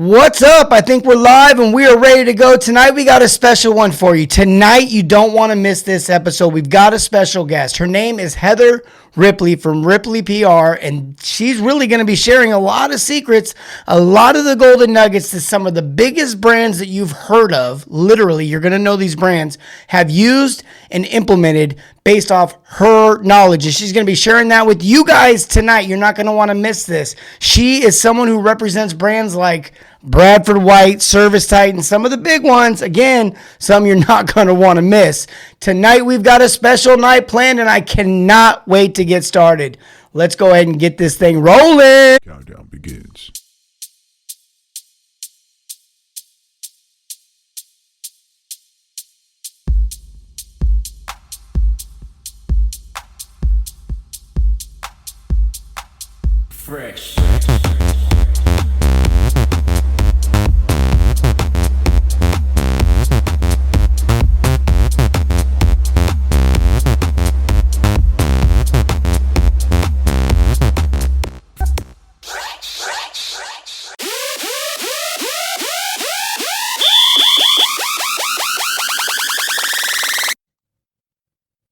What's up? I think we're live and we are ready to go. Tonight we got a special one for you. Tonight you don't want to miss this episode. We've got a special guest. Her name is Heather Ripley from Ripley PR, and she's really going to be sharing a lot of secrets, a lot of the golden nuggets to some of the biggest brands that you've heard of. Literally, you're going to know these brands have used and implemented based off her knowledge. And she's going to be sharing that with you guys tonight. You're not going to want to miss this. She is someone who represents brands like Bradford White, Service Titan, some of the big ones. Again, some you're not going to want to miss. Tonight, we've got a special night planned, and I cannot wait to get started. Let's go ahead and get this thing rolling. Countdown begins. Fresh.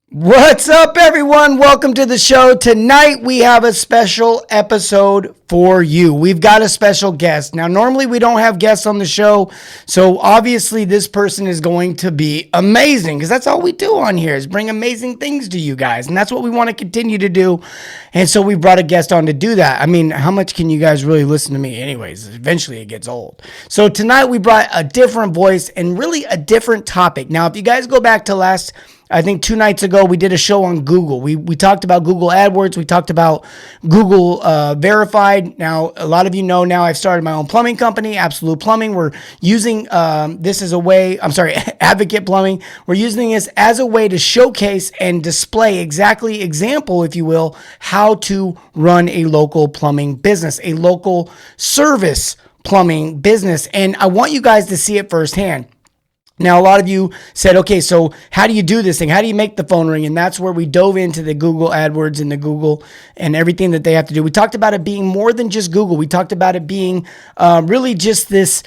What's up, everyone? Welcome to the show. Tonight, we have a special episode for you. We've got a special guest. Now, normally we don't have guests on the show, so obviously this person is going to be amazing because that's all we do on here is bring amazing things to you guys, and that's what we want to continue to do. And so we brought a guest on to do that. I mean, how much can you guys really listen to me anyways? Eventually it gets old. So tonight we brought a different voice and really a different topic. Now, if you guys go back to I think 2 nights ago, we did a show on Google. We talked about Google AdWords. We talked about Google Verified. Now, a lot of you know now I've started my own plumbing company, Absolute Plumbing. We're using this as a way, Advocate Plumbing. We're using this as a way to showcase and display example, if you will, how to run a local plumbing business, a local service plumbing business. And I want you guys to see it firsthand. Now, a lot of you said, okay, so how do you do this thing? How do you make the phone ring? And that's where we dove into the Google AdWords and the Google and everything that they have to do. We talked about it being more than just Google. We talked about it being really just this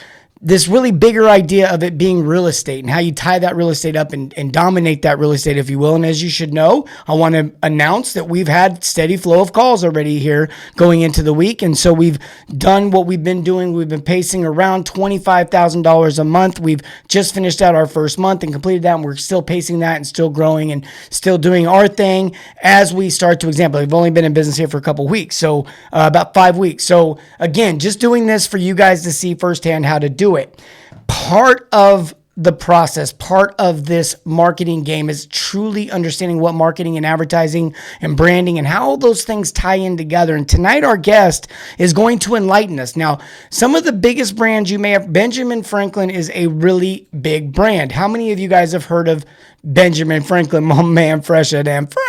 really bigger idea of it being real estate and how you tie that real estate up and dominate that real estate, if you will. And as you should know, I want to announce that we've had steady flow of calls already here going into the week. And so we've done what we've been doing. We've been pacing around $25,000 a month. We've just finished out our first month and completed that. And we're still pacing that and still growing and still doing our thing as we start to example. We've only been in business here for a couple of weeks. So about 5 weeks. So again, just doing this for you guys to see firsthand how to do it. Part of the process, part of this marketing game is truly understanding what marketing and advertising and branding and how all those things tie in together. And tonight our guest is going to enlighten us. Now, some of the biggest brands you may have, Benjamin Franklin is a really big brand. How many of you guys have heard of Benjamin Franklin? My man, fresher than fresh.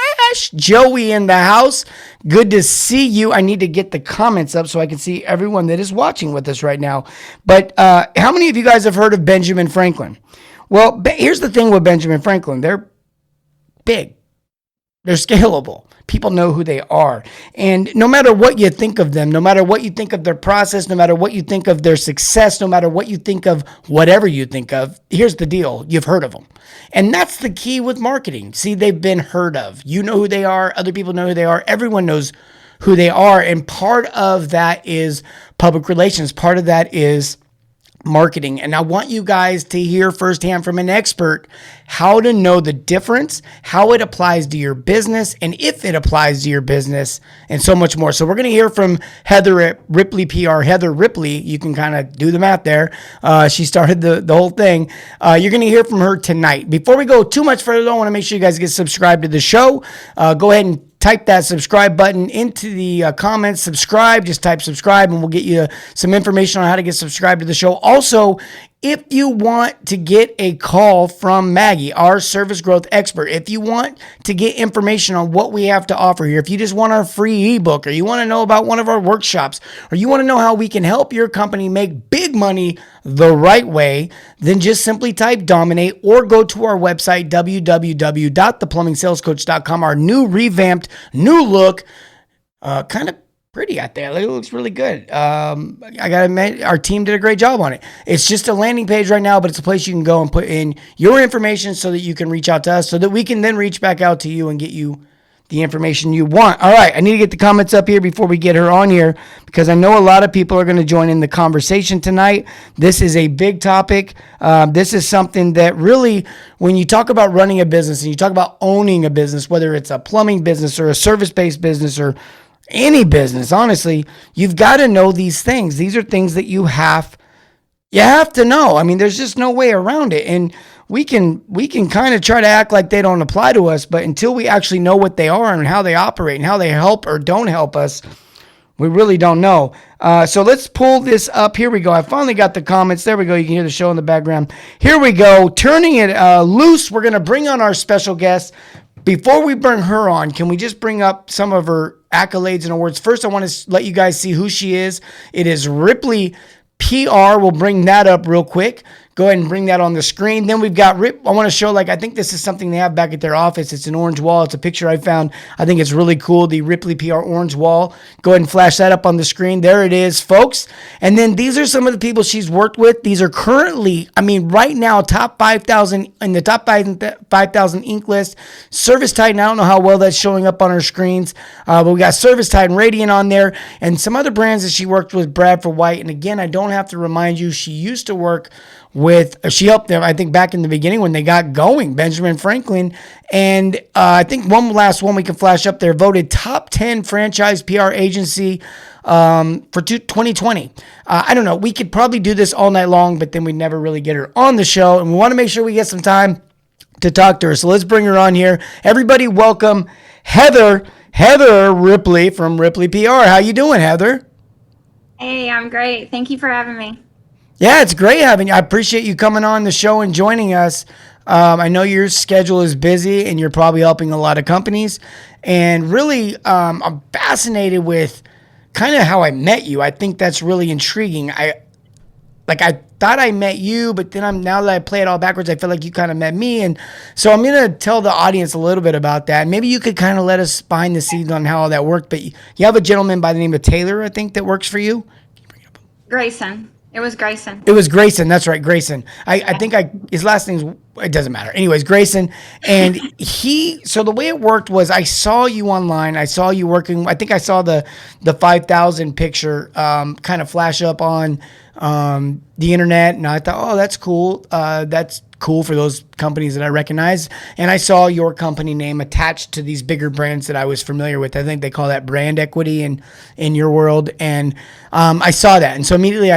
Joey in the house. Good to see you. I need to get the comments up so I can see everyone that is watching with us right now. But how many of you guys have heard of Benjamin Franklin? Well, here's the thing with Benjamin Franklin. They're big. They're scalable. People know who they are. And no matter what you think of them, no matter what you think of their process, no matter what you think of their success, no matter what you think of whatever you think of, here's the deal. You've heard of them. And that's the key with marketing. See, they've been heard of. You know who they are. Other people know who they are. Everyone knows who they are. And part of that is public relations. Part of that is marketing. And I want you guys to hear firsthand from an expert how to know the difference, how it applies to your business, and if it applies to your business, and so much more. So we're going to hear from Heather at Ripley PR. Heather Ripley, you can kind of do the math there. She started the whole thing. You're going to hear from her tonight. Before we go too much further, I want to make sure you guys get subscribed to the show. Go ahead and type that subscribe button into the comments. Subscribe, just type subscribe and we'll get you some information on how to get subscribed to the show. Also, if you want to get a call from Maggie, our service growth expert, if you want to get information on what we have to offer here, if you just want our free ebook, or you want to know about one of our workshops, or you want to know how we can help your company make big money the right way, then just simply type Dominate or go to our website, www.theplumbingsalescoach.com, our new revamped, new look, kind of pretty out there. It looks really good. I gotta admit, our team did a great job on it. It's just a landing page right now, but it's a place you can go and put in your information so that you can reach out to us, so that we can then reach back out to you and get you the information you want. All right, I need to get the comments up here before we get her on here, because I know a lot of people are going to join in the conversation tonight. This is a big topic. This is something that really, when you talk about running a business and you talk about owning a business, whether it's a plumbing business or a service-based business or any business, honestly, you've got to know these things. These are things that you have to know. I mean, there's just no way around it. And we can kind of try to act like they don't apply to us, but until we actually know what they are and how they operate and how they help or don't help us, we really don't know. So let's pull this up. Here we go. I finally got the comments. There we go. You can hear the show in the background. Here we go. Turning it loose. We're going to bring on our special guest. Before we bring her on, can we just bring up some of her accolades and awards? First, I want to let you guys see who she is. It is Ripley PR. We'll bring that up real quick. Go ahead and bring that on the screen. Then we've got I want to show, I think this is something they have back at their office. It's an orange wall. It's a picture I found. I think it's really cool. The Ripley PR orange wall. Go ahead and flash that up on the screen. There it is, folks. And then these are some of the people she's worked with. These are currently, right now, top 5,000 in the top 5,000 Inc. list. Service Titan, I don't know how well that's showing up on our screens, but we got Service Titan, Radiant on there, and some other brands that she worked with, Bradford White. And again, I don't have to remind you, she used to work she helped them, I think, back in the beginning when they got going, Benjamin Franklin. And I think one last one we can flash up there, voted top 10 franchise PR agency for 2020. I don't know. We could probably do this all night long, but then we'd never really get her on the show. And we want to make sure we get some time to talk to her. So let's bring her on here. Everybody welcome Heather Ripley from Ripley PR. How you doing, Heather? Hey, I'm great. Thank you for having me. Yeah, it's great having you. I appreciate you coming on the show and joining us. I know your schedule is busy and you're probably helping a lot of companies. And really, I'm fascinated with kind of how I met you. I think that's really intriguing. I thought I met you, but then now that I play it all backwards, I feel like you kind of met me. And so I'm going to tell the audience a little bit about that. Maybe you could kind of let us behind the scenes on how all that worked. But you have a gentleman by the name of Taylor, I think, that works for you. Grayson. It was Grayson. It was Grayson. That's right, Grayson. I think his last name's, it doesn't matter. Anyways, Grayson. And so the way it worked was I saw you online. I saw you working. I think I saw the 5,000 picture kind of flash up on the internet. And I thought, oh, that's cool. That's cool for those companies that I recognize. And I saw your company name attached to these bigger brands that I was familiar with. I think they call that brand equity in your world. And I saw that. And so immediately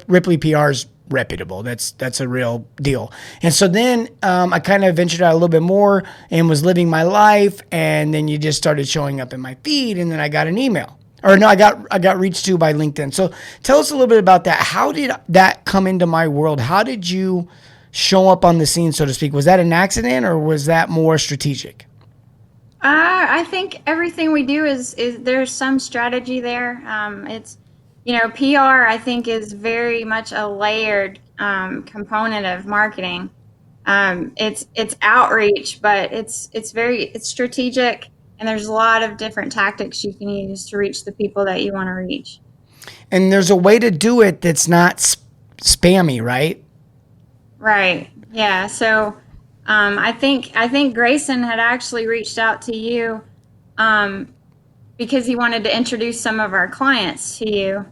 Ripley PR is reputable. That's a real deal. And so then I kind of ventured out a little bit more and was living my life. And then you just started showing up in my feed. And then I got an email. Or no, I got reached to by LinkedIn. So tell us a little bit about that. How did that come into my world? How did you show up on the scene, so to speak? Was that an accident or was that more strategic? I think everything we do is there's some strategy there. It's, PR, I think, is very much a layered component of marketing. It's outreach, but it's strategic, and there's a lot of different tactics you can use to reach the people that you want to reach. And there's a way to do it that's not spammy, right? Right. Yeah. So I think Grayson had actually reached out to you because he wanted to introduce some of our clients to you.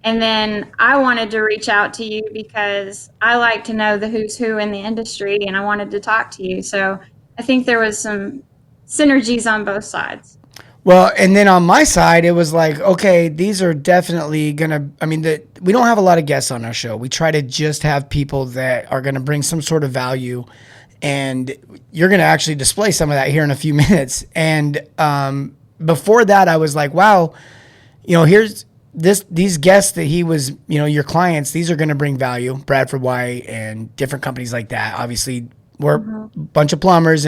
And then I wanted to reach out to you because I like to know the who's who in the industry, and I wanted to talk to you. So I think there was some synergies on both sides. Well, and then on my side, it was like, okay, these are definitely we don't have a lot of guests on our show. We try to just have people that are going to bring some sort of value, and you're going to actually display some of that here in a few minutes. And before that, I was like, wow, here's these guests that he was, your clients, these are going to bring value, Bradford White and different companies like that. Obviously, we're a bunch of plumbers,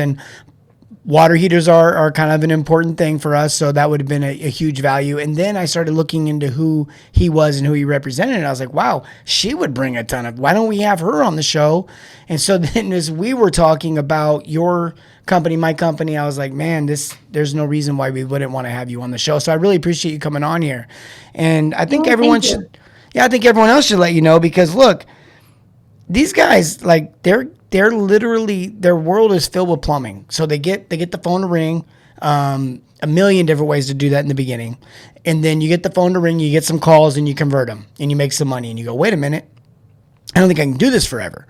water heaters are kind of an important thing for us. So that would have been a huge value. And then I started looking into who he was and who he represented. And I was like, wow, she would bring a ton of, why don't we have her on the show? And so then as we were talking about your company, my company, I was like, man, there's no reason why we wouldn't want to have you on the show. So I really appreciate you coming on here. And I think everyone should, I think everyone else should let you know, because look, these guys, like, they're literally, their world is filled with plumbing. So they get the phone to ring, a million different ways to do that in the beginning. And then you get the phone to ring, you get some calls, and you convert them, and you make some money, and you go, wait a minute, I don't think I can do this forever.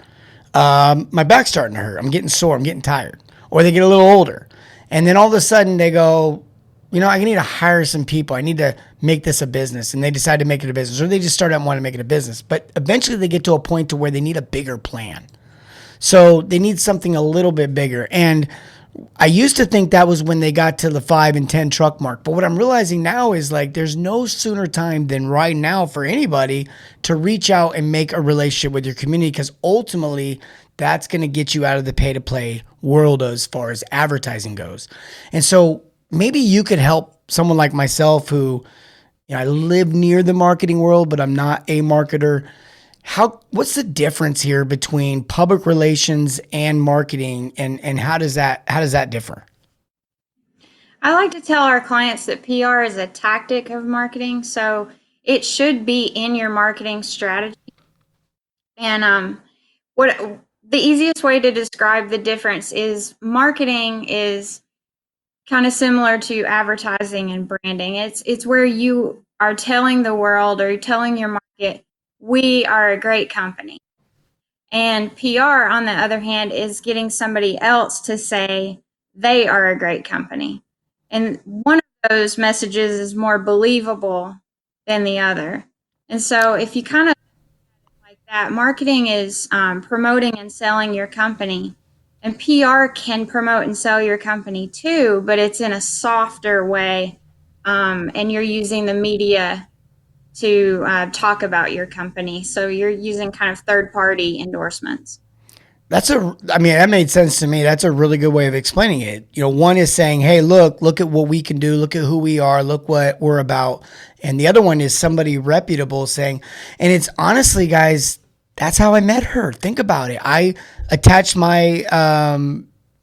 My back's starting to hurt. I'm getting sore. I'm getting tired. Or they get a little older. And then all of a sudden they go, I need to hire some people. I need to make this a business. And they decide to make it a business. Or they just start out and want to make it a business. But eventually they get to a point to where they need a bigger plan. So they need something a little bit bigger. And I used to think that was when they got to the 5 and 10 truck mark. But what I'm realizing now is, like, there's no sooner time than right now for anybody to reach out and make a relationship with your community, because ultimately that's going to get you out of the pay to play world as far as advertising goes. And so maybe you could help someone like myself who, I live near the marketing world, but I'm not a marketer. What's the difference here between public relations and marketing, and how does that differ? I like to tell our clients that PR is a tactic of marketing, so it should be in your marketing strategy. And what the easiest way to describe the difference is, marketing is kind of similar to advertising and branding. It's where you are telling the world, or you're telling your market, we are a great company. And PR, on the other hand, is getting somebody else to say they are a great company. And one of those messages is more believable than the other. And so if you kind of like that, marketing is promoting and selling your company. And PR can promote and sell your company too, but it's in a softer way. And you're using the media to talk about your company. So you're using kind of third-party endorsements. That made sense to me. That's a really good way of explaining it. One is saying, hey, look at what we can do. Look at who we are. Look what we're about. And the other one is somebody reputable saying, and it's honestly, guys, that's how I met her. Think about it. I attached my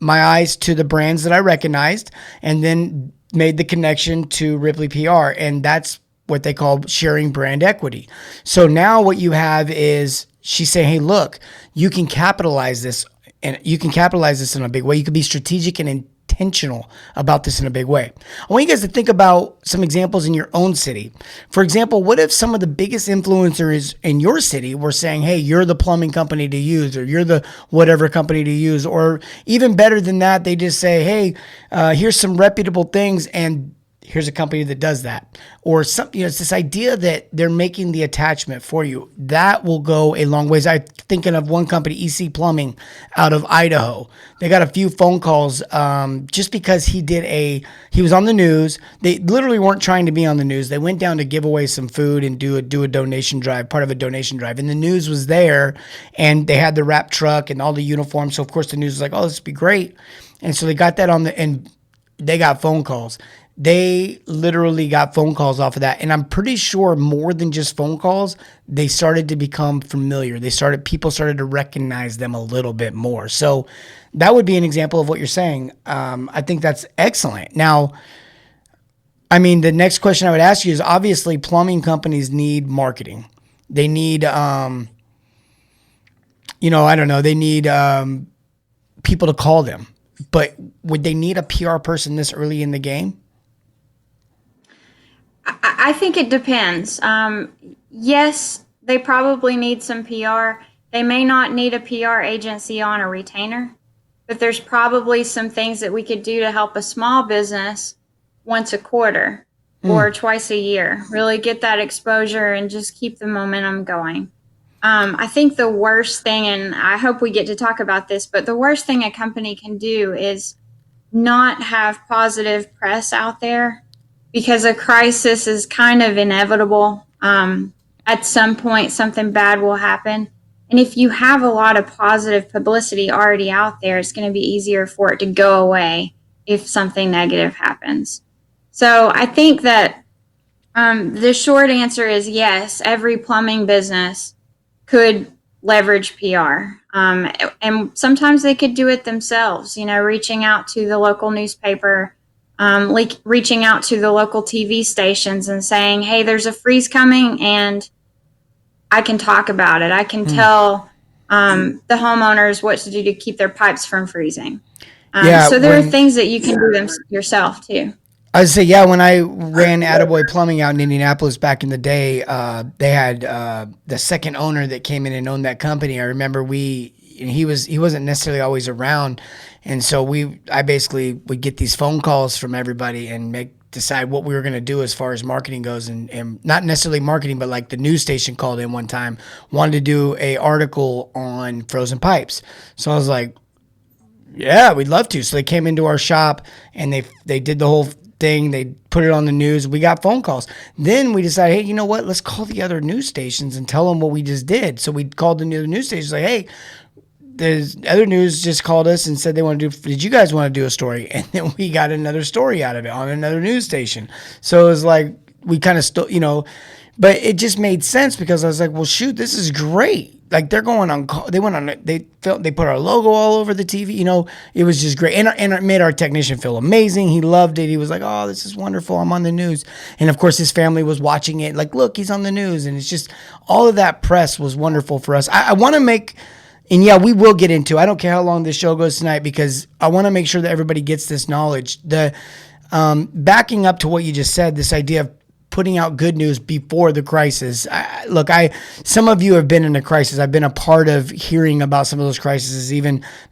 eyes to the brands that I recognized, and then made the connection to Ripley PR. And that's what they call sharing brand equity. So now what you have is, she's saying, hey, look, you can capitalize this, and you can capitalize this in a big way. You can be strategic and intentional about this in a big way. I want you guys to think about some examples in your own city. For example, what if some of the biggest influencers in your city were saying, hey, you're the plumbing company to use, or you're the whatever company to use, or even better than that, they just say, hey, here's some reputable things, and here's a company that does that. Or something, it's this idea that they're making the attachment for you. That will go a long ways. I'm thinking of one company, EC Plumbing, out of Idaho. They got a few phone calls just because he was on the news. They literally weren't trying to be on the news. They went down to give away some food and do a donation drive, part of a donation drive. And the news was there, and they had the wrap truck and all the uniforms. So of course the news was like, oh, this would be great. And so they got that and they got phone calls. They literally got phone calls off of that. And I'm pretty sure more than just phone calls, they started to become familiar. People started to recognize them a little bit more. So that would be an example of what you're saying. I think that's excellent. Now, the next question I would ask you is, obviously plumbing companies need marketing. They need, I don't know, they need people to call them. But would they need a PR person this early in the game? I think it depends. Yes, they probably need some PR. They may not need a PR agency on a retainer, but there's probably some things that we could do to help a small business once a quarter or twice a year. Really get that exposure and just keep the momentum going. I think the worst thing, and I hope we get to talk about this, but the worst thing a company can do is not have positive press out there, because a crisis is kind of inevitable. At some point, something bad will happen. And if you have a lot of positive publicity already out there, it's going to be easier for it to go away if something negative happens. So I think that the short answer is yes, every plumbing business could leverage PR. And sometimes they could do it themselves, reaching out to the local newspaper, reaching out to the local TV stations and saying, hey, there's a freeze coming and I can talk about it. I can tell the homeowners what to do to keep their pipes from freezing. Yeah, So there are things that you can do them yourself too. I would say, yeah, when I ran Attaboy Plumbing out in Indianapolis back in the day, they had the second owner that came in and owned that company. I remember he wasn't necessarily always around, and so I basically would get these phone calls from everybody and decide what we were going to do as far as marketing goes, and not necessarily marketing, but like the news station called in one time, wanted to do a article on frozen pipes. So I was like, yeah, we'd love to. So they came into our shop and they did the whole thing. They put it on the news. We got phone calls. Then we decided, hey, you know what? Let's call the other news stations and tell them what we just did. So we called the news stations like, hey, the other news just called us and said did you guys want to do a story? And then we got another story out of it on another news station. So it was like, we kind of but it just made sense because I was like, well, shoot, this is great. Like they put our logo all over the TV. It was just great. And it made our technician feel amazing. He loved it. He was like, oh, this is wonderful. I'm on the news. And of course his family was watching it. Like, look, he's on the news. And it's just, all of that press was wonderful for us. I want to make, and yeah, we will get into, I don't care how long this show goes tonight, because I want to make sure that everybody gets this knowledge. Backing up to what you just said, this idea of putting out good news before the crisis. Some of you have been in a crisis. I've been a part of hearing about some of those crises,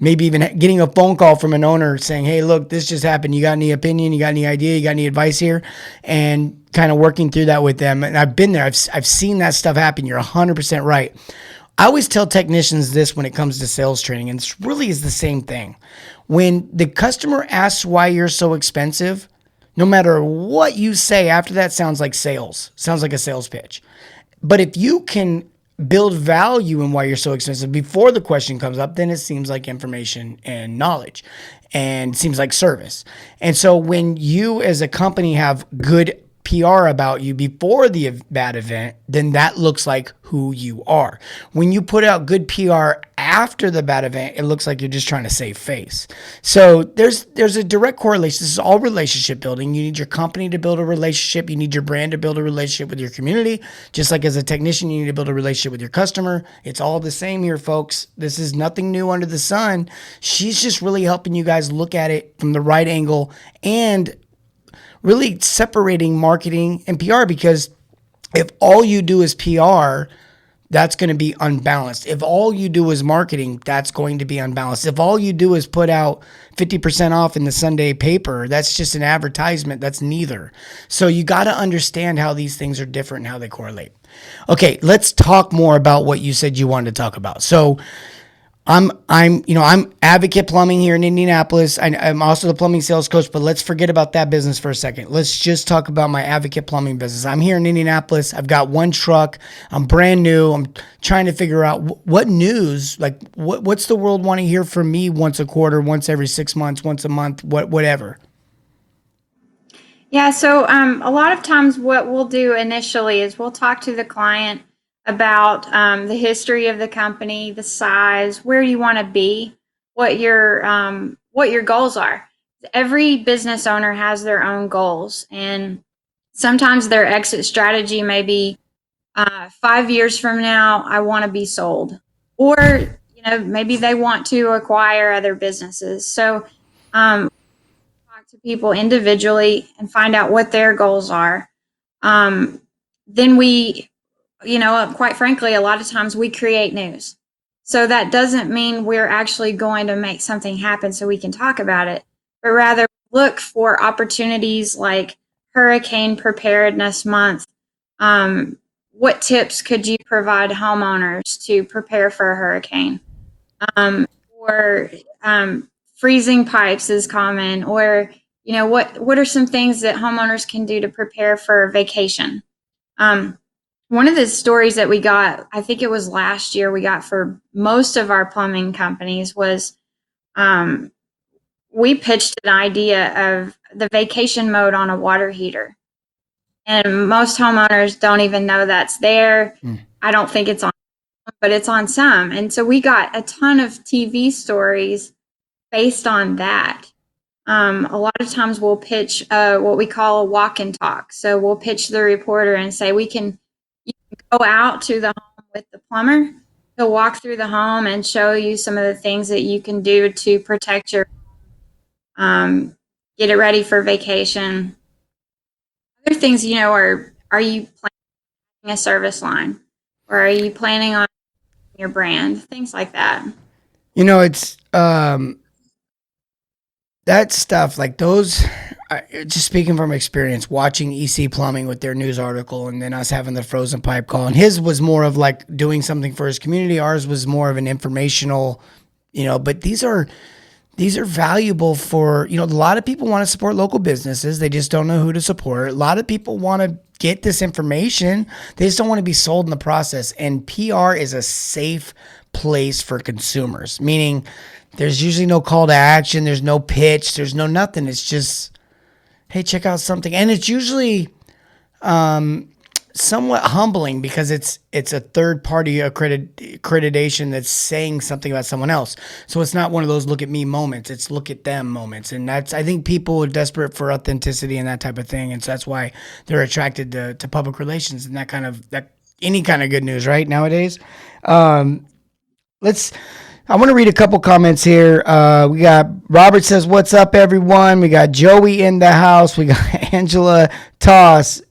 maybe even getting a phone call from an owner saying, hey, look, this just happened. You got any opinion? You got any idea? You got any advice here? And kind of working through that with them. And I've been there. I've seen that stuff happen. You're 100% right. I always tell technicians this when it comes to sales training, and this really is the same thing. When the customer asks why you're so expensive, no matter what you say after that, sounds like a sales pitch. But if you can build value in why you're so expensive before the question comes up, then it seems like information and knowledge and seems like service. And so when you as a company have good PR about you before the bad event, then that looks like who you are. When you put out good PR after the bad event, it looks like you're just trying to save face. So there's a direct correlation. This is all relationship building. You need your company to build a relationship. You need your brand to build a relationship with your community. Just like as a technician, you need to build a relationship with your customer. It's all the same here, folks. This is nothing new under the sun. She's just really helping you guys look at it from the right angle and really separating marketing and PR, because if all you do is PR, that's going to be unbalanced. If all you do is marketing, that's going to be unbalanced. If all you do is put out 50% off in the Sunday paper, that's just an advertisement. That's neither. So you got to understand how these things are different and how they correlate. Okay, let's talk more about what you said you wanted to talk about. So I'm Advocate Plumbing here in Indianapolis. I'm also the plumbing sales coach, but let's forget about that business for a second. Let's just talk about my Advocate Plumbing business. I'm here in Indianapolis. I've got one truck. I'm brand new. I'm trying to figure out what news, like what's the world want to hear from me once a quarter, once every 6 months, once a month, whatever. Yeah, so a lot of times what we'll do initially is we'll talk to the client about the history of the company, the size, where you want to be, what your goals are. Every business owner has their own goals, and sometimes their exit strategy may be 5 years from now, I want to be sold, or maybe they want to acquire other businesses. So talk to people individually and find out what their goals are. Then we, quite frankly, a lot of times we create news. So that doesn't mean we're actually going to make something happen so we can talk about it, but rather look for opportunities like Hurricane Preparedness Month. What tips could you provide homeowners to prepare for a hurricane? Or freezing pipes is common, or what are some things that homeowners can do to prepare for vacation? One of the stories that we got, I think it was last year, we got for most of our plumbing companies was we pitched an idea of the vacation mode on a water heater. And most homeowners don't even know that's there. I don't think it's on, but it's on some. And so we got a ton of TV stories based on that. A lot of times we'll pitch what we call a walk and talk. So we'll pitch the reporter and say, you can go out to the home with the plumber. He'll walk through the home and show you some of the things that you can do to protect your get it ready for vacation. Other things, are you planning a service line, or are you planning on your brand? Things like that. It's that stuff like those. Just speaking from experience, watching EC Plumbing with their news article, and then us having the frozen pipe call, and his was more of like doing something for his community. Ours was more of an informational, But these are valuable for, a lot of people want to support local businesses. They just don't know who to support. A lot of people want to get this information. They just don't want to be sold in the process. And PR is a safe place for consumers, meaning there's usually no call to action. There's no pitch. There's no nothing. It's just, hey, check out something. And it's usually somewhat humbling because it's a third party accreditation that's saying something about someone else. So it's not one of those look at me moments. It's look at them moments. And I think people are desperate for authenticity and that type of thing. And so that's why they're attracted to public relations and that any kind of good news, right? Nowadays. I want to read a couple comments here. We got Robert says, "What's up, everyone?" We got Joey in the house. We got Angela Toss.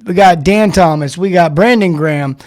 We got Dan Thomas. We got Brandon Graham.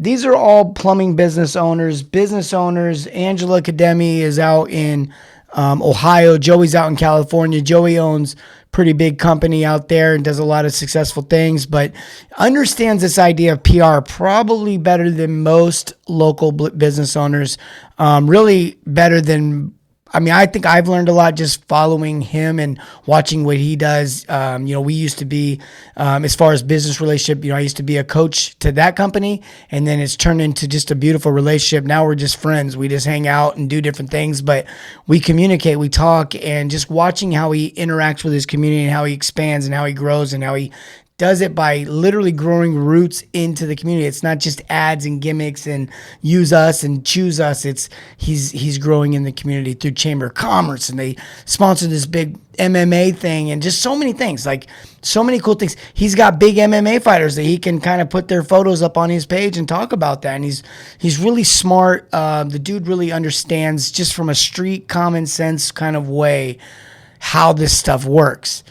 These are all plumbing business owners. Angela Kademi is out in Ohio. Joey's out in California. Joey owns pretty big company out there and does a lot of successful things, but understands this idea of PR probably better than most local business owners. Really better than, I think I've learned a lot just following him and watching what he does. We used to be, as far as business relationship, I used to be a coach to that company, and then it's turned into just a beautiful relationship. Now we're just friends. We just hang out and do different things, but we communicate, we talk, and just watching how he interacts with his community and how he expands and how he grows and how he does it by literally growing roots into the community. It's not just ads and gimmicks and use us and choose us. It's he's growing in the community through Chamber of Commerce, and they sponsor this big MMA thing and just so many things, like so many cool things. He's got big MMA fighters that he can kind of put their photos up on his page and talk about that. And he's really smart. The dude really understands just from a street common sense kind of way how this stuff works.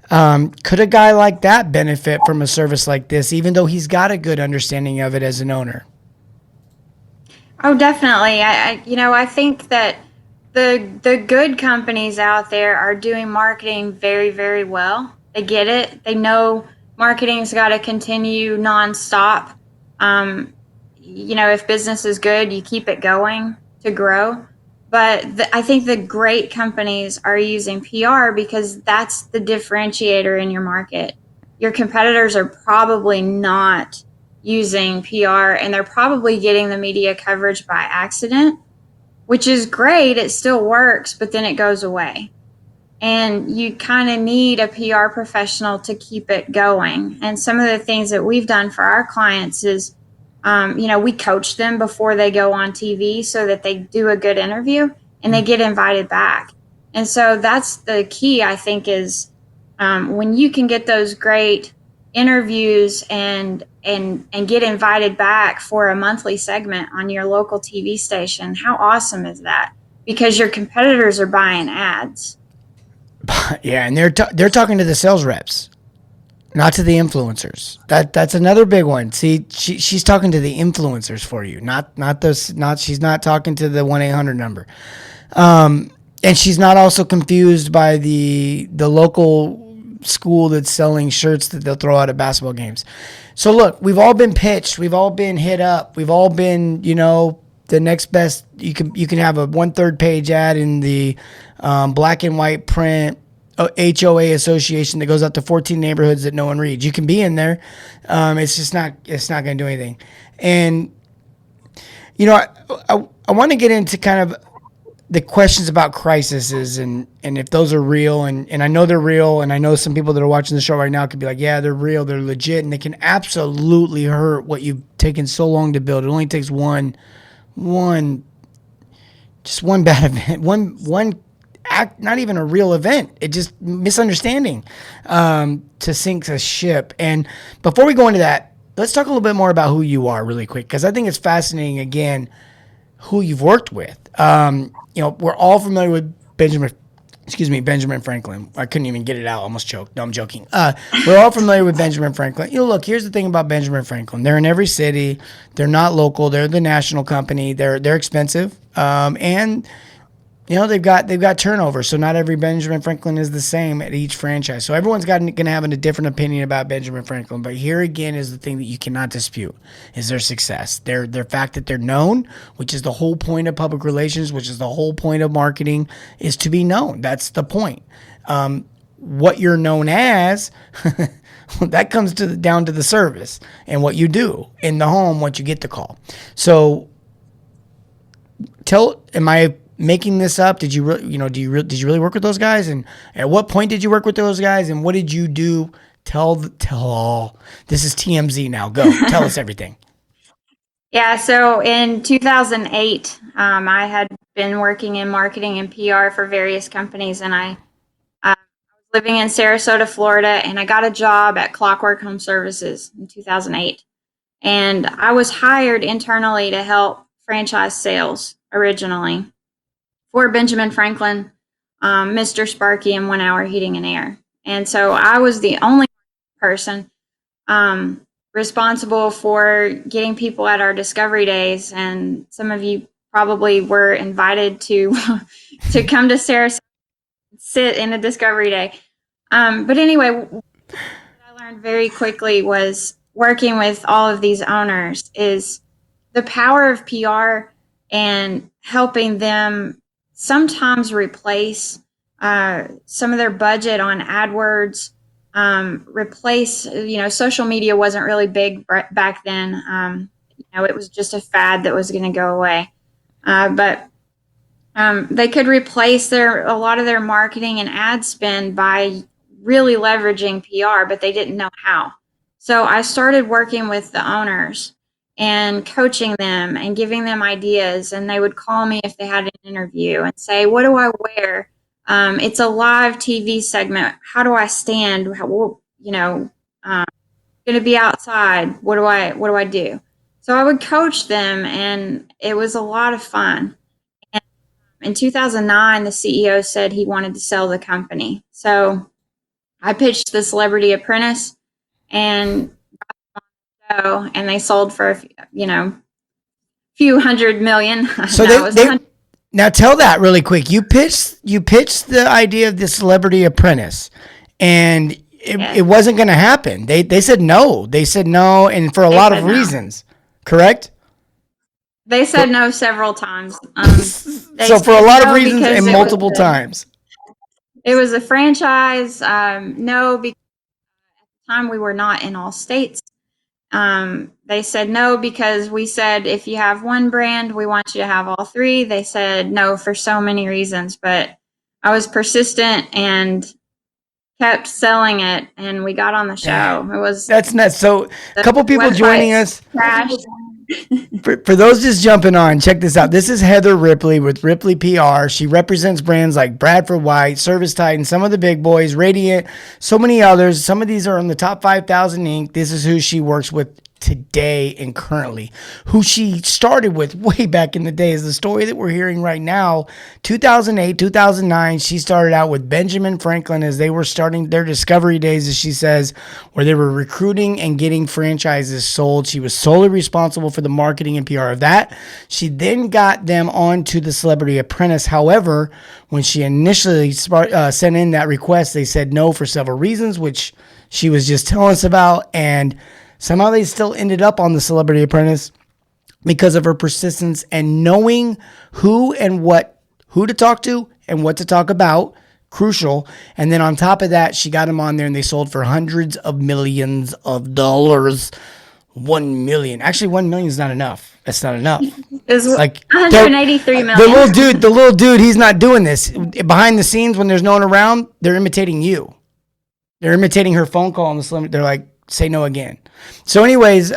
Could a guy like that benefit from a service like this, even though he's got a good understanding of it as an owner? Oh, definitely. I think that the good companies out there are doing marketing very, very well. They get it. They know marketing's got to continue nonstop. If business is good, you keep it going to grow. But I think the great companies are using PR because that's the differentiator in your market. Your competitors are probably not using PR, and they're probably getting the media coverage by accident, which is great. It still works, but then it goes away. And you kind of need a PR professional to keep it going. And some of the things that we've done for our clients is we coach them before they go on TV so that they do a good interview and they get invited back. And so that's the key, I think, is when you can get those great interviews and get invited back for a monthly segment on your local TV station. How awesome is that? Because your competitors are buying ads. Yeah, and they're talking to the sales reps, not to the influencers. That's another big one. See, she's talking to the influencers for you, she's not talking to the 1-800 number. And she's not also confused by the local school that's selling shirts that they'll throw out at basketball games. So look, we've all been pitched, we've all been hit up, we've all been, the next best. You can have a 1/3 page ad in the black and white print HOA association that goes out to 14 neighborhoods that no one reads. You can be in there. It's not going to do anything. And I want to get into kind of the questions about crises and if those are real, and I know they're real, and I know some people that are watching the show right now could be like, yeah, they're real, they're legit, and they can absolutely hurt what you've taken so long to build. It only takes one just one bad event, one act, not even a real event. It just misunderstanding to sink a ship. And before we go into that, let's talk a little bit more about who you are really quick, because I think it's fascinating, again, who you've worked with. We're all familiar with Benjamin Franklin. I couldn't even get it out. Almost choked. No, I'm joking. We're all familiar with Benjamin Franklin. Look, here's the thing about Benjamin Franklin. They're in every city. They're not local. They're the national company. They're expensive. And they've got turnover. So not every Benjamin Franklin is the same at each franchise. So everyone's going to have a different opinion about Benjamin Franklin. But here again is the thing that you cannot dispute is their success. Their fact that they're known, which is the whole point of public relations, which is the whole point of marketing, is to be known. That's the point. What you're known as, that comes down to the service and what you do in the home once you get the call. So am I making this up? Did you really work with those guys? And at what point did you work with those guys? And what did you do? Tell all. This is TMZ now. Go. Tell us everything. Yeah. So in 2008, I had been working in marketing and PR for various companies, and I was living in Sarasota, Florida, and I got a job at Clockwork Home Services in 2008. And I was hired internally to help franchise sales originally for Benjamin Franklin, Mr. Sparky, and 1 Hour Heating and Air. And so I was the only person responsible for getting people at our discovery days. And some of you probably were invited to to come to Sarasota, sit in a discovery day. But anyway, what I learned very quickly was working with all of these owners is the power of PR and helping them sometimes replace some of their budget on AdWords, replace, social media wasn't really big back then. It was just a fad that was going to go away. But they could replace a lot of their marketing and ad spend by really leveraging PR, but they didn't know how. So I started working with the owners and coaching them and giving them ideas. And they would call me if they had an interview and say, what do I wear? It's a live TV segment. How do I stand? Going to be outside. What do I do? So I would coach them, and it was a lot of fun. And in 2009, the CEO said he wanted to sell the company. So I pitched the Celebrity Apprentice, and they sold for few $100 million. So now tell that really quick. You pitched the idea of the Celebrity Apprentice, and it wasn't going to happen. They said no. They said no, and for a lot of reasons. Correct? They said no several times. So for a lot of reasons and multiple times. It was a franchise. No, because at the time we were not in all states. They said no because we said if you have one brand, we want you to have all three. They said no for so many reasons, but I was persistent and kept selling it, and we got on the show. That's nuts. So a couple people joining us. Crashed. For those just jumping on, check this out. This is Heather Ripley with Ripley PR. She represents brands like Bradford White, Service Titan, some of the big boys, Radiant, so many others. Some of these are in the top 5,000 Inc. This is who she works with today and currently. Who she started with way back in the day is the story that we're hearing right now. 2008, 2009, she started out with Benjamin Franklin as they were starting their discovery days, as she says, where they were recruiting and getting franchises sold. She was solely responsible for the marketing and PR of that. She then got them onto the Celebrity Apprentice. However, when she initially sent in that request, they said no for several reasons, which she was just telling us about, and somehow they still ended up on the Celebrity Apprentice because of her persistence and knowing who to talk to and what to talk about. Crucial. And then on top of that, she got them on there and they sold for hundreds of millions of dollars. 1 million. Actually, 1 million is not enough. That's not enough. It was Like 183 million. the little dude, he's not doing this. Behind the scenes, when there's no one around, they're imitating you. They're imitating her phone call on the slim. They're like, say no again. So anyways,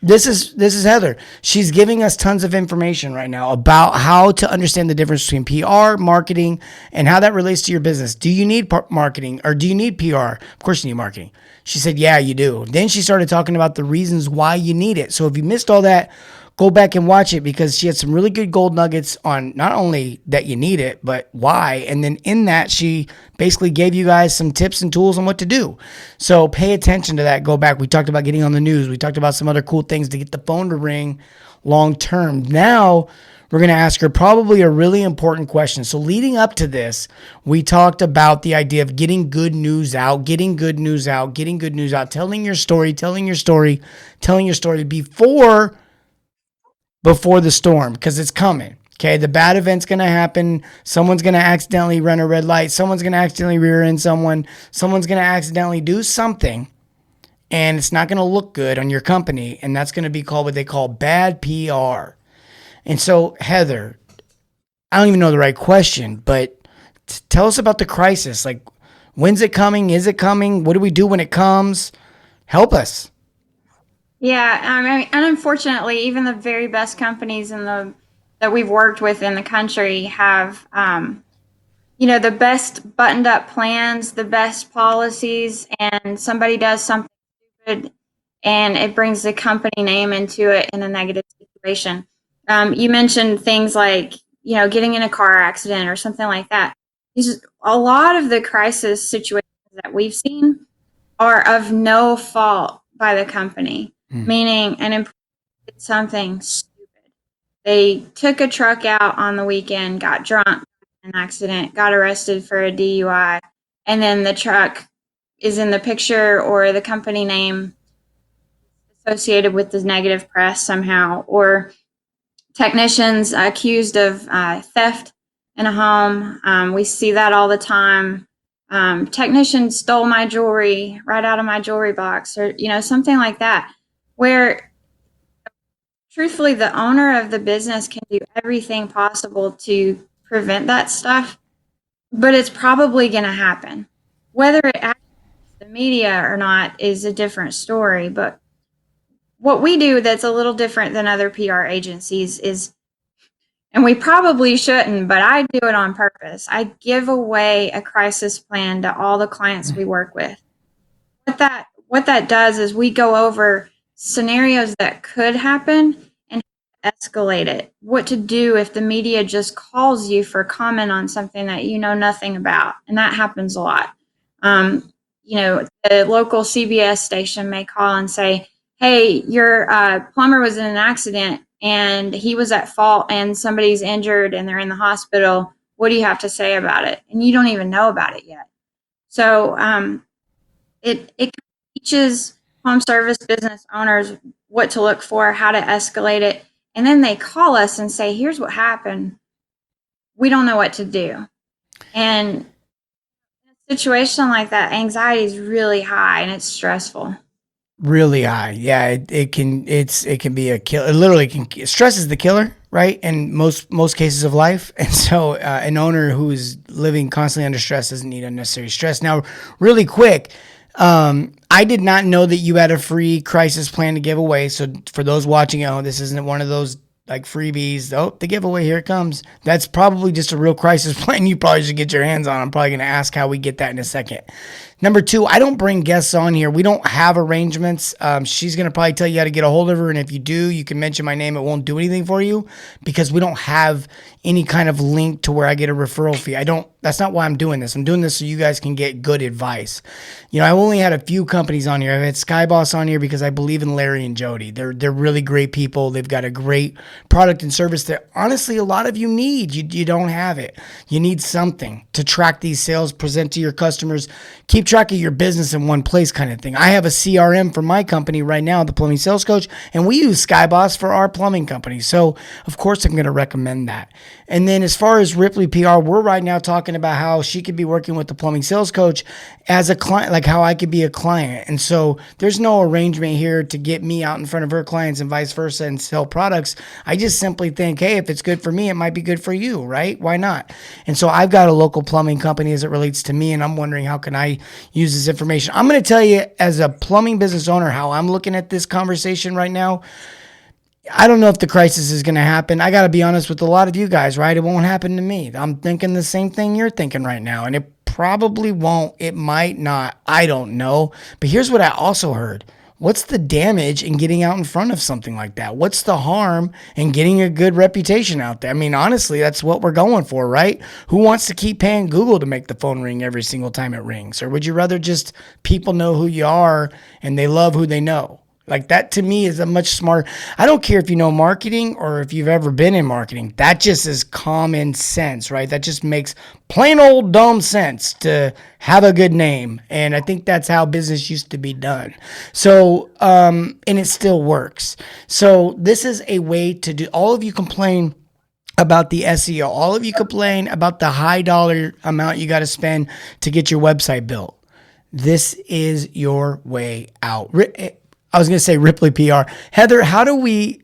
this is Heather. She's giving us tons of information right now about how to understand the difference between PR, marketing, and how that relates to your business. Do you need marketing or do you need PR? Of course you need marketing. She said, yeah, you do. Then she started talking about the reasons why you need it. So if you missed all that, go back and watch it because she had some really good gold nuggets on not only that you need it, but why. And then in that, she basically gave you guys some tips and tools on what to do. So pay attention to that. Go back. We talked about getting on the news. We talked about some other cool things to get the phone to ring long term. Now we're going to ask her probably a really important question. So leading up to this, we talked about the idea of getting good news out, telling your story before the storm, because it's coming. Okay, the bad event's going to happen. Someone's going to accidentally run a red light. Someone's going to accidentally rear end someone. Someone's going to accidentally do something, and it's not going to look good on your company, and that's going to be called what they call bad PR. And so, Heather, I don't even know the right question, but tell us about the crisis. Like, when's it coming? Is it coming? What do we do when it comes? Help us. Yeah, I mean, and unfortunately, even the very best companies that we've worked with in the country have, the best buttoned up plans, the best policies, and somebody does something stupid, and it brings the company name into it in a negative situation. You mentioned things like, getting in a car accident or something like that. A lot of the crisis situations that we've seen are of no fault by the company. Meaning an employee did something stupid. They took a truck out on the weekend, got drunk, an accident, got arrested for a DUI, and then the truck is in the picture or the company name associated with the negative press somehow, or technicians accused of theft in a home. We see that all the time. Technician stole my jewelry right out of my jewelry box, or something like that, where truthfully the owner of the business can do everything possible to prevent that stuff, but it's probably going to happen. Whether it actually hits the media or not is a different story. But what we do that's a little different than other PR agencies is, and we probably shouldn't, but I do it on purpose, I give away a crisis plan to all the clients we work with. What that does is we go over scenarios that could happen and escalate it. What to do if the media just calls you for comment on something that you know nothing about, and that happens a lot. The local CBS station may call and say, "Hey, your plumber was in an accident and he was at fault, and somebody's injured and they're in the hospital. What do you have to say about it?" And you don't even know about it yet. So it teaches home service business owners what to look for, how to escalate it. And then they call us and say, here's what happened. We don't know what to do. And in a situation like that, anxiety is really high and it's stressful. Really high. Yeah, it can be a kill. It literally can. Stress is the killer, right? In most cases of life. And so an owner who's living constantly under stress doesn't need unnecessary stress. Now, really quick, I did not know that you had a free crisis plan to give away. So for those watching, this isn't one of those like freebies. Oh, the giveaway, here it comes. That's probably just a real crisis plan you probably should get your hands on. I'm probably going to ask how we get that in a second. Number two, I don't bring guests on here. We don't have arrangements. She's going to probably tell you how to get a hold of her. And if you do, you can mention my name. It won't do anything for you because we don't have any kind of link to where I get a referral fee. That's not why I'm doing this. I'm doing this so you guys can get good advice. I've only had a few companies on here. I've had Skyboss on here because I believe in Larry and Jody. They're really great people. They've got a great product and service that honestly a lot of you need. You don't have it. You need something to track these sales, present to your customers, keep track of your business in one place kind of thing. I have a CRM for my company right now, the Plumbing Sales Coach, and we use Skyboss for our plumbing company. So, of course, I'm going to recommend that. And then as far as Ripley PR, we're right now talking about how she could be working with the Plumbing Sales Coach as a client, like how I could be a client. And so there's no arrangement here to get me out in front of her clients and vice versa and sell products. I just simply think, hey, if it's good for me, it might be good for you, right? Why not? And so I've got a local plumbing company as it relates to me, and I'm wondering how can I use this information. I'm going to tell you as a plumbing business owner how I'm looking at this conversation right now. I don't know if the crisis is going to happen. I got to be honest with a lot of you guys, right? It won't happen to me. I'm thinking the same thing you're thinking right now, and it probably won't. It might not. I don't know. But here's what I also heard. What's the damage in getting out in front of something like that? What's the harm in getting a good reputation out there? I mean, honestly, that's what we're going for, right? Who wants to keep paying Google to make the phone ring every single time it rings? Or would you rather just people know who you are and they love who they know? Like that to me is a much smarter. I don't care if you know marketing or if you've ever been in marketing. That just is common sense, right? That just makes plain old dumb sense to have a good name. And I think that's how business used to be done. So, and it still works. So this is a way to do, all of you complain about the SEO. All of you complain about the high dollar amount you got to spend to get your website built. This is your way out. I was going to say Ripley PR. Heather, how do we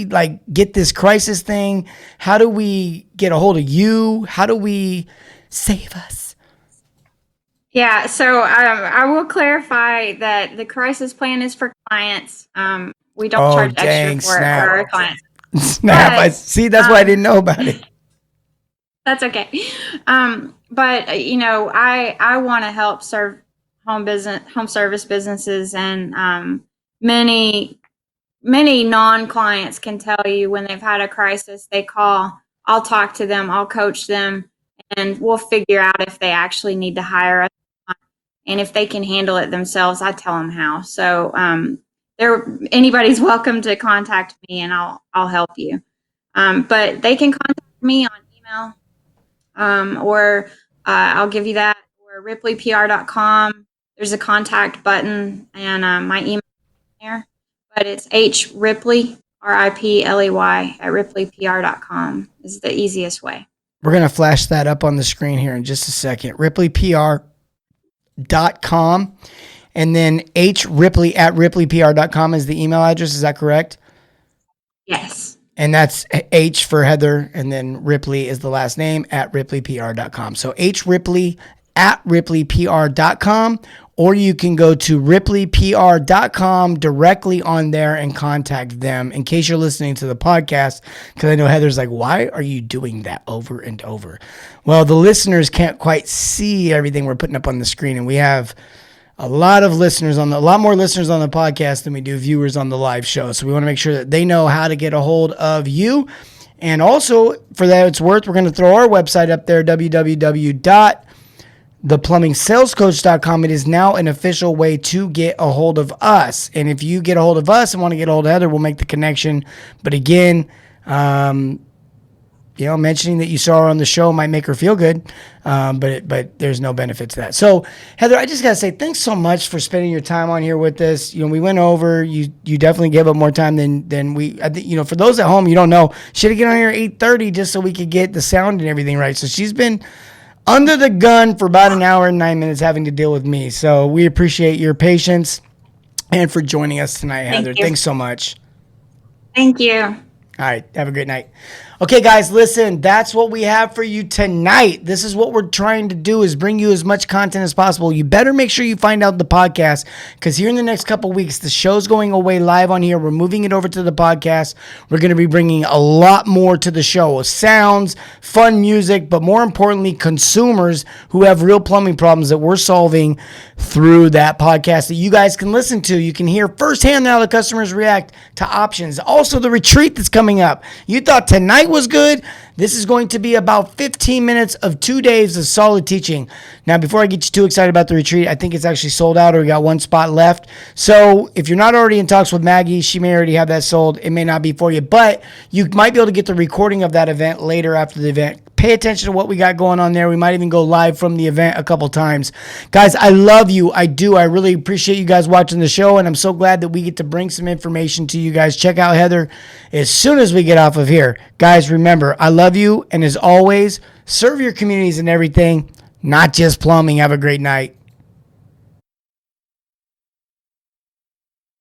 like get this crisis thing? How do we get a hold of you? How do we save us? Yeah, so I will clarify that the crisis plan is for clients. We don't charge extra for our clients. Snap. I see. That's why I didn't know about it. That's okay. But you know, I want to help serve home service businesses, and many non-clients can tell you when they've had a crisis, they call, I'll talk to them, I'll coach them, and we'll figure out if they actually need to hire us. And if they can handle it themselves, I tell them how. So anybody's welcome to contact me, and I'll help you. But they can contact me on email, or I'll give you that, or ripleypr.com. There's a contact button, and my email there. But it's hripley, Ripley, at ripleypr.com is the easiest way. We're going to flash that up on the screen here in just a second. ripleypr.com, and then hripley at ripleypr.com is the email address. Is that correct? Yes. And that's H for Heather, and then Ripley is the last name at ripleypr.com. So hripley at ripleypr.com, or you can go to ripleypr.com directly on there and contact them in case you're listening to the podcast, because I know Heather's like, why are you doing that over and over? Well, the listeners can't quite see everything we're putting up on the screen, and we have a lot more listeners on the podcast than we do viewers on the live show. So we want to make sure that they know how to get a hold of you. And also, for that it's worth, we're going to throw our website up there, www.theplumbingsalescoach.com. It is now an official way to get a hold of us. And if you get a hold of us and want to get a hold of Heather, we'll make the connection. But again, mentioning that you saw her on the show might make her feel good, but there's no benefit to that. So, Heather, I just got to say thanks so much for spending your time on here with us. You know, we went over. You definitely gave up more time than we. I think, you know, for those at home, you don't know, she had to get on here at 8:30 just so we could get the sound and everything right. So she's been under the gun for about an hour and 9 minutes having to deal with me. So we appreciate your patience and for joining us tonight, Heather. Thanks so much. Thank you. All right. Have a great night. Okay, guys, listen, that's what we have for you tonight. This is what we're trying to do, is bring you as much content as possible. You better make sure you find out the podcast, because here in the next couple weeks, the show's going away live on here. We're moving it over to the podcast. We're going to be bringing a lot more to the show. Sounds, fun music, but more importantly, consumers who have real plumbing problems that we're solving through that podcast that you guys can listen to. You can hear firsthand how the customers react to options. Also, the retreat that's coming up. You thought tonight was good? This is going to be about 15 minutes of 2 days of solid teaching. Now, before I get you too excited about the retreat, I think it's actually sold out, or we got one spot left. So if you're not already in talks with Maggie, she may already have that sold. It may not be for you, but you might be able to get the recording of that event later after the event. Pay attention to what we got going on there. We might even go live from the event a couple times. Guys, I love you. I do. I really appreciate you guys watching the show, and I'm so glad that we get to bring some information to you guys. Check out Heather as soon as we get off of here. Guys, remember, I love you, and as always, serve your communities and everything, not just plumbing. Have a great night.